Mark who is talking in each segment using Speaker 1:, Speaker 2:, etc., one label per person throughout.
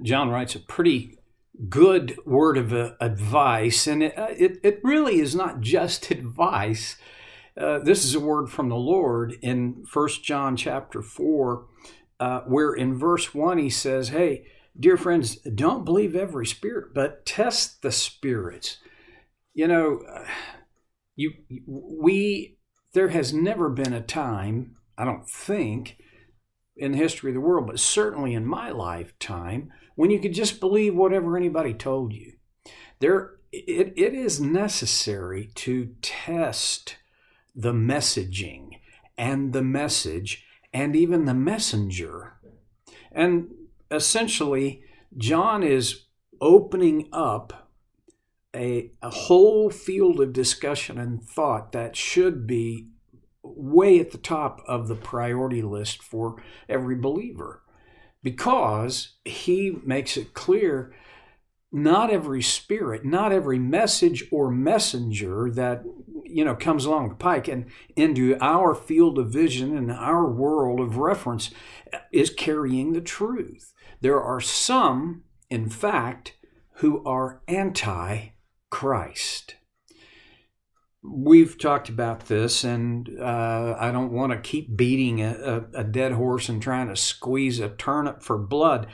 Speaker 1: John writes a pretty good word of advice, and it really is not just advice. This is a word from the Lord in 1 John chapter 4, where in verse 1 he says, hey, dear friends, don't believe every spirit, but test the spirits. You know, there has never been a time, I don't think, in the history of the world, but certainly in my lifetime, when you could just believe whatever anybody told you. It is necessary to test the messaging and the message and even the messenger. And essentially, John is opening up a whole field of discussion and thought that should be way at the top of the priority list for every believer, because he makes it clear not every spirit, not every message or messenger that comes along the pike and into our field of vision and our world of reference is carrying the truth. There are some, in fact, who are anti-Christ. We've talked about this, and I don't want to keep beating a dead horse and trying to squeeze a turnip for blood.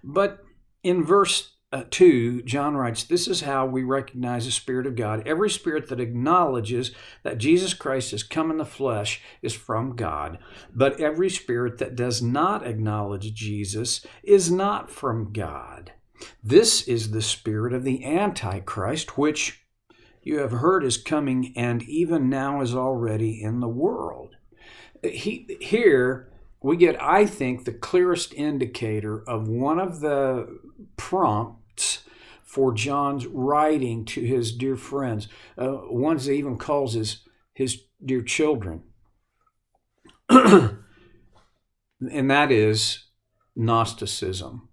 Speaker 1: But in verse 2, John writes, this is how we recognize the Spirit of God. Every spirit that acknowledges that Jesus Christ has come in the flesh is from God. But every spirit that does not acknowledge Jesus is not from God. This is the spirit of the Antichrist, which you have heard is coming and even now is already in the world. Here we get, I think, the clearest indicator of one of the prompts for John's writing to his dear friends, ones that he even calls his dear children. And that is Gnosticism.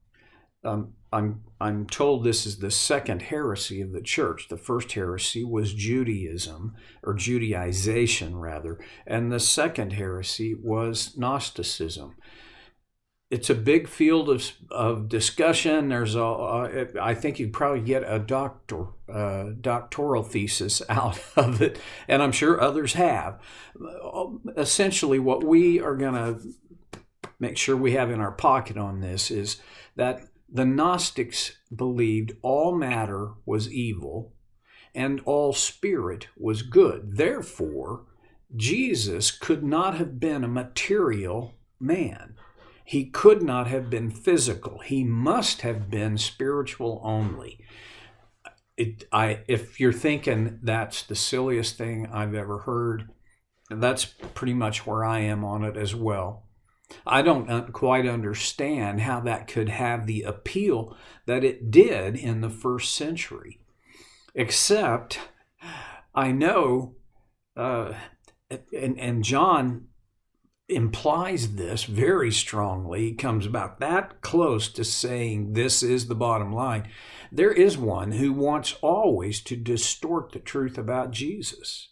Speaker 1: I'm told this is the second heresy of the church. The first heresy was Judaism, or Judaization rather, and the second heresy was Gnosticism. It's a big field of discussion. I think you'd probably get a doctoral thesis out of it, and I'm sure others have. Essentially, what we are going to make sure we have in our pocket on this is that the Gnostics believed all matter was evil and all spirit was good. Therefore, Jesus could not have been a material man. He could not have been physical. He must have been spiritual only. If you're thinking that's the silliest thing I've ever heard, that's pretty much where I am on it as well. I don't quite understand how that could have the appeal that it did in the first century. Except I know, and John implies this very strongly. He comes about that close to saying this is the bottom line. There is one who wants always to distort the truth about Jesus.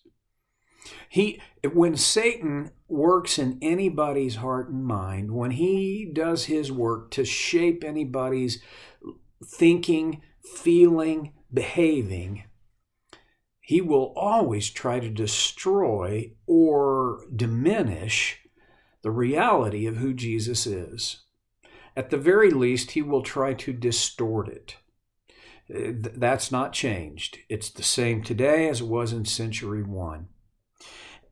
Speaker 1: When Satan works in anybody's heart and mind, when he does his work to shape anybody's thinking, feeling, behaving, he will always try to destroy or diminish the reality of who Jesus is. At the very least, he will try to distort it. That's not changed. It's the same today as it was in century 1.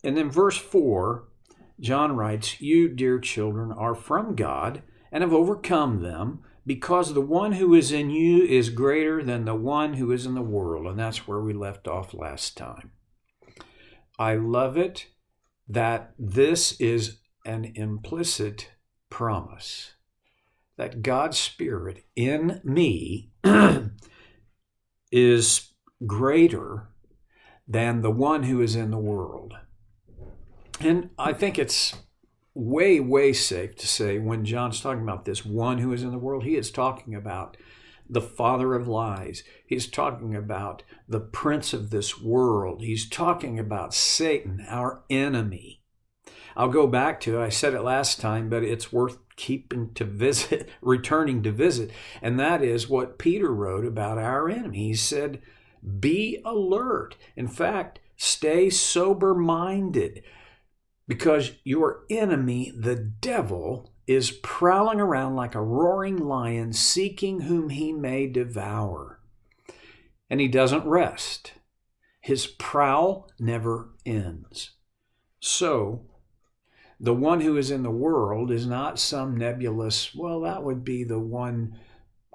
Speaker 1: And then verse 4, John writes, you, dear children, are from God and have overcome them, because the one who is in you is greater than the one who is in the world. And that's where we left off last time. I love it that this is an implicit promise that God's Spirit in me is greater than the one who is in the world. And I think it's way, way safe to say when John's talking about this one who is in the world, he is talking about the father of lies. He's talking about the prince of this world. He's talking about Satan, our enemy. I'll go back to, I said it last time, but it's worth returning to visit. And that is what Peter wrote about our enemy. He said, be alert. In fact, stay sober-minded, because your enemy, the devil, is prowling around like a roaring lion, seeking whom he may devour. And he doesn't rest. His prowl never ends. So, the one who is in the world is not some nebulous, well, that would be the one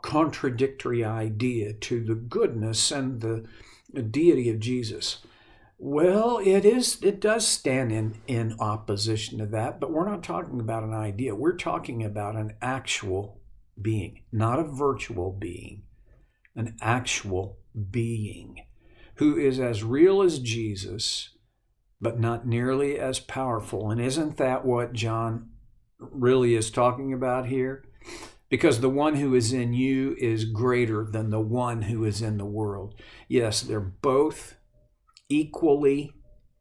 Speaker 1: contradictory idea to the goodness and the deity of Jesus. Well, it does stand in opposition to that, but we're not talking about an idea. We're talking about an actual being, not a virtual being, an actual being who is as real as Jesus, but not nearly as powerful. And isn't that what John really is talking about here? Because the one who is in you is greater than the one who is in the world. Yes, they're both equally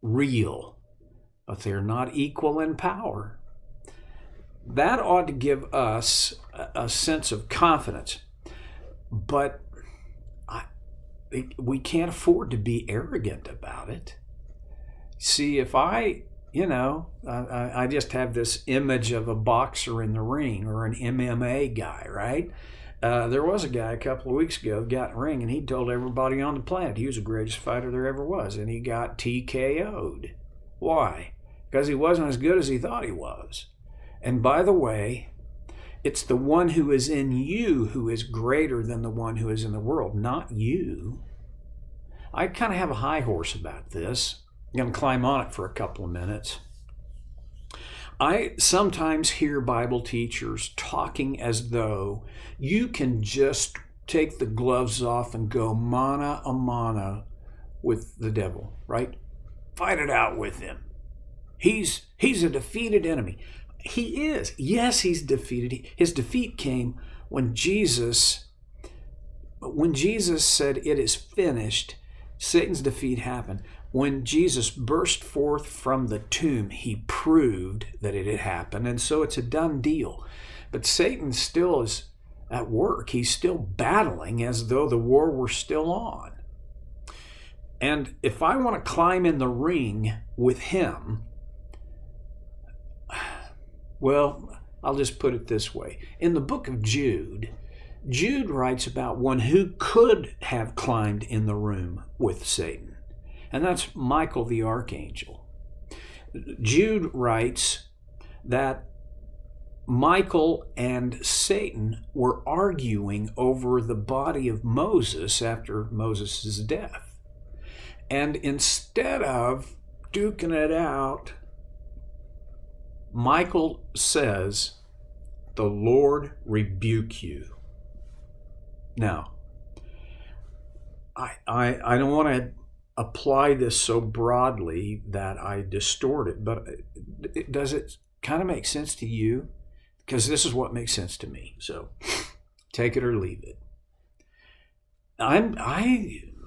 Speaker 1: real, but they're not equal in power. That ought to give us a sense of confidence. But we can't afford to be arrogant about it. See, if I just have this image of a boxer in the ring or an MMA guy, right? There was a guy a couple of weeks ago who got in the ring, and he told everybody on the planet he was the greatest fighter there ever was, and he got TKO'd. Why? Because he wasn't as good as he thought he was. And by the way, it's the one who is in you who is greater than the one who is in the world, not you. I kind of have a high horse about this. I'm going to climb on it for a couple of minutes. I sometimes hear Bible teachers talking as though you can just take the gloves off and go mano a mano with the devil, right? Fight it out with him. He's a defeated enemy. He is. Yes, he's defeated. His defeat came when Jesus said, "It is finished." Satan's defeat happened. When Jesus burst forth from the tomb, he proved that it had happened, and so it's a done deal. But Satan still is at work. He's still battling as though the war were still on. And if I want to climb in the ring with him, well, I'll just put it this way. In the book of Jude writes about one who could have climbed in the room with Satan. And that's Michael the archangel. Jude writes that Michael and Satan were arguing over the body of Moses after Moses' death. And instead of duking it out, Michael says, "The Lord rebuke you." Now, I don't want to apply this so broadly that I distort it, but does it kind of make sense to you? Because this is what makes sense to me. So take it or leave it.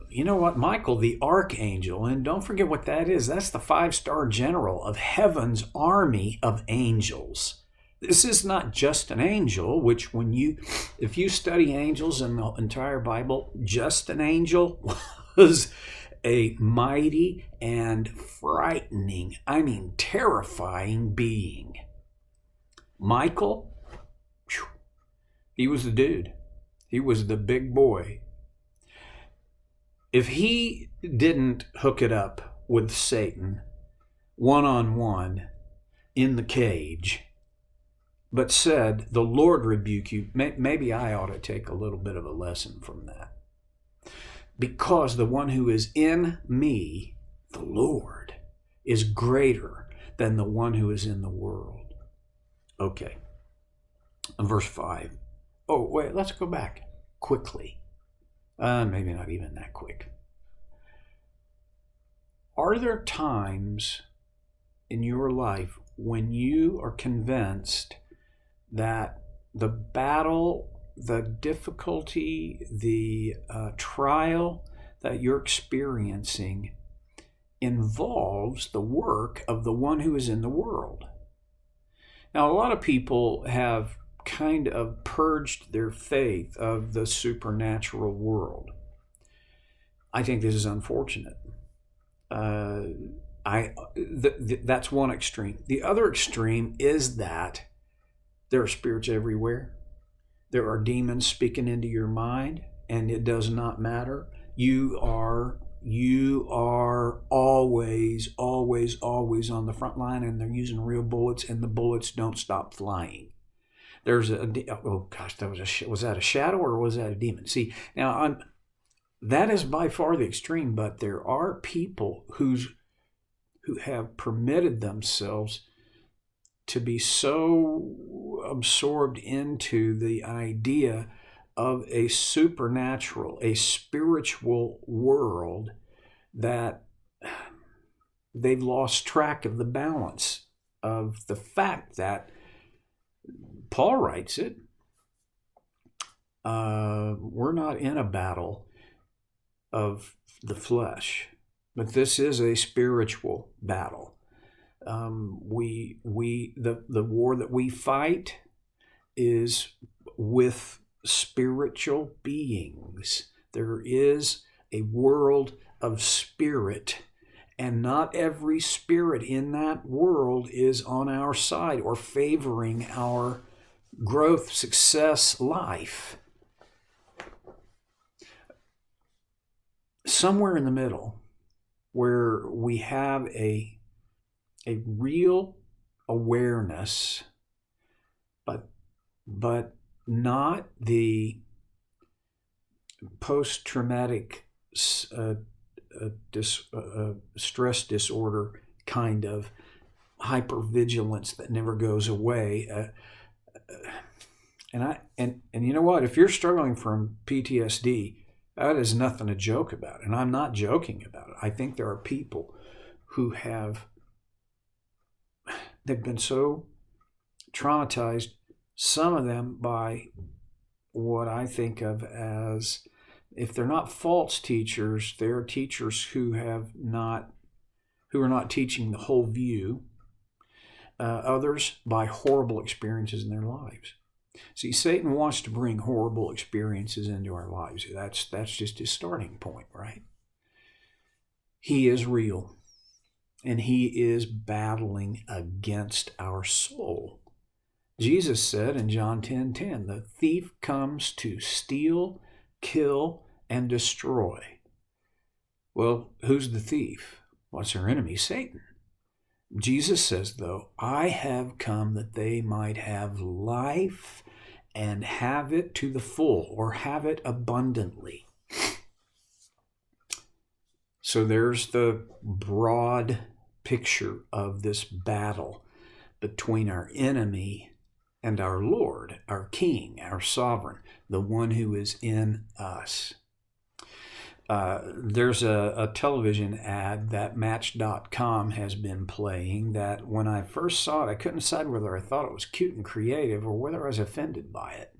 Speaker 1: You know what, Michael, the archangel, and don't forget what that is. That's the 5-star general of heaven's army of angels. This is not just an angel, which if you study angels in the entire Bible, just an angel was a mighty and frightening, terrifying being. Michael, he was the dude. He was the big boy. If he didn't hook it up with Satan one-on-one in the cage, but said, "The Lord rebuke you," maybe I ought to take a little bit of a lesson from that. Because the one who is in me, the Lord, is greater than the one who is in the world. Okay. Verse 5. Oh, wait, let's go back quickly. Maybe not even that quick. Are there times in your life when you are convinced that the battle, the difficulty, the trial that you're experiencing involves the work of the one who is in the world. Now, a lot of people have kind of purged their faith of the supernatural world. I think this is unfortunate. That's one extreme. The other extreme is that there are spirits everywhere. There are demons speaking into your mind, and it does not matter. You are always on the front line, and they're using real bullets, and the bullets don't stop flying. There's was that a shadow or was that a demon? See, now that is by far the extreme, but there are people who have permitted themselves to be so absorbed into the idea of a supernatural, a spiritual world that they've lost track of the balance of the fact that Paul writes it. We're not in a battle of the flesh, but this is a spiritual battle. The war that we fight is with spiritual beings. There is a world of spirit, and not every spirit in that world is on our side or favoring our growth, success, life. Somewhere in the middle, where we have a real awareness, but not the post-traumatic stress disorder kind of hypervigilance that never goes away. And you know what? If you're struggling from PTSD, that is nothing to joke about, and I'm not joking about it. I think there are people who they've been so traumatized, some of them by what I think of as, if they're not false teachers, they're teachers who are not teaching the whole view. Others by horrible experiences in their lives. See, Satan wants to bring horrible experiences into our lives. That's just his starting point, right? He is real, and he is battling against our soul. Jesus said in John 10:10, the thief comes to steal, kill, and destroy. Well, who's the thief? What's our enemy? Satan. Jesus says, though, I have come that they might have life and have it to the full, or have it abundantly. So there's the broad picture of this battle between our enemy and our Lord, our King, our Sovereign, the one who is in us. There's a television ad that Match.com has been playing that when I first saw it, I couldn't decide whether I thought it was cute and creative or whether I was offended by it.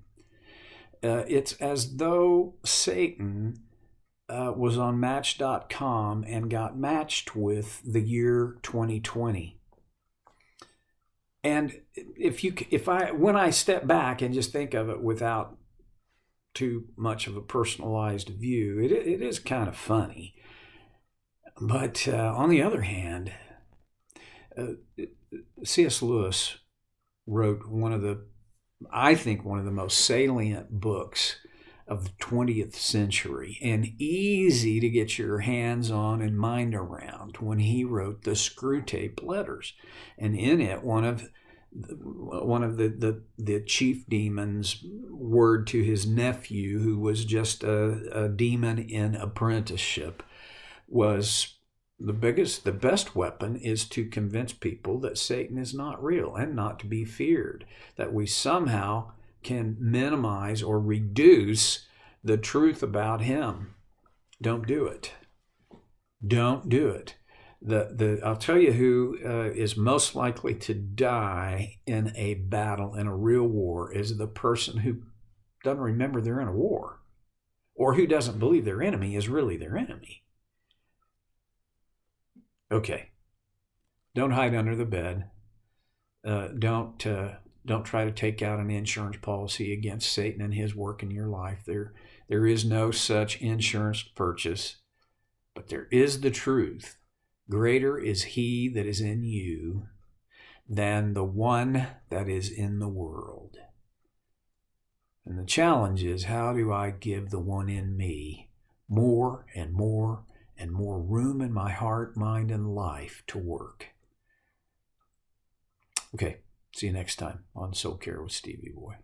Speaker 1: It's as though Satan was on Match.com and got matched with the year 2020. And when I step back and just think of it without too much of a personalized view, it is kind of funny. But on the other hand, C.S. Lewis wrote I think one of the most salient books of the 20th century, and easy to get your hands on and mind around, when he wrote the Screwtape Letters. And in it, one of the chief demons' word to his nephew, who was just a demon in apprenticeship, was the best weapon is to convince people that Satan is not real and not to be feared, that we somehow can minimize or reduce the truth about him. Don't do it. Don't do it. I'll tell you who is most likely to die in a battle, in a real war, is the person who doesn't remember they're in a war, or who doesn't believe their enemy is really their enemy. Okay. Don't hide under the bed. Don't try to take out an insurance policy against Satan and his work in your life. There is no such insurance purchase, but there is the truth. Greater is he that is in you than the one that is in the world. And the challenge is, how do I give the one in me more and more and more room in my heart, mind, and life to work? Okay, see you next time on Soul Care with Stevie Boy.